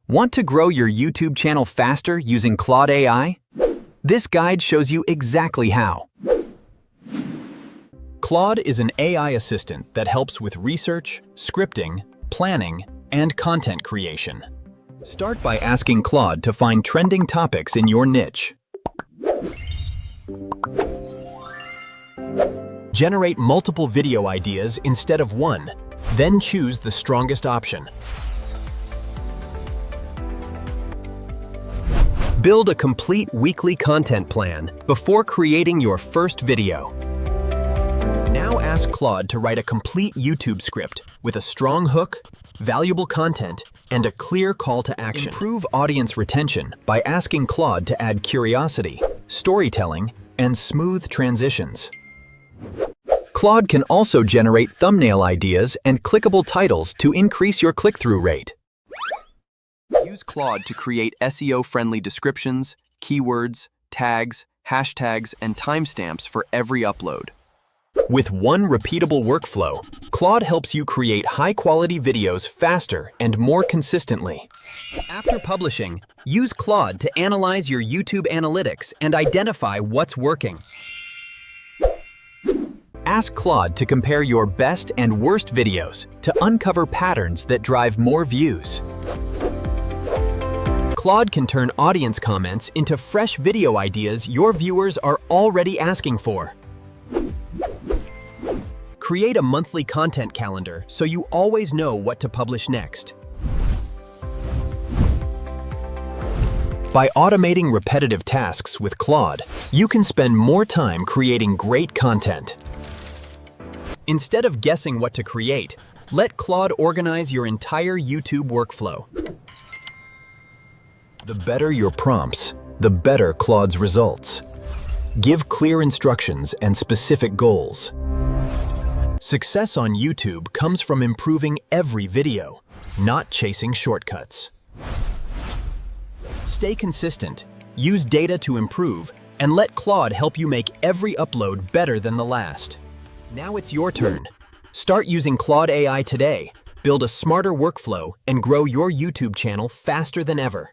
Want to grow your YouTube channel faster using Claude AI? This guide shows you exactly how. Claude is an AI assistant that helps with research, scripting, planning, and content creation. Start by asking Claude to find trending topics in your niche. Generate multiple video ideas instead of one, then choose the strongest option. Build a complete weekly content plan before creating your first video. Now ask Claude to write a complete YouTube script with a strong hook, valuable content, and a clear call to action. Improve audience retention by asking Claude to add curiosity, storytelling, and smooth transitions. Claude can also generate thumbnail ideas and clickable titles to increase your click-through rate. Use Claude to create SEO-friendly descriptions, keywords, tags, hashtags, and timestamps for every upload. With one repeatable workflow, Claude helps you create high-quality videos faster and more consistently. After publishing, use Claude to analyze your YouTube analytics and identify what's working. Ask Claude to compare your best and worst videos to uncover patterns that drive more views. Claude can turn audience comments into fresh video ideas your viewers are already asking for. Create a monthly content calendar so you always know what to publish next. By automating repetitive tasks with Claude, you can spend more time creating great content. Instead of guessing what to create, let Claude organize your entire YouTube workflow. The better your prompts, the better Claude's results. Give clear instructions and specific goals. Success on YouTube comes from improving every video, not chasing shortcuts. Stay consistent, use data to improve, and let Claude help you make every upload better than the last. Now it's your turn. Start using Claude AI today, build a smarter workflow, and grow your YouTube channel faster than ever.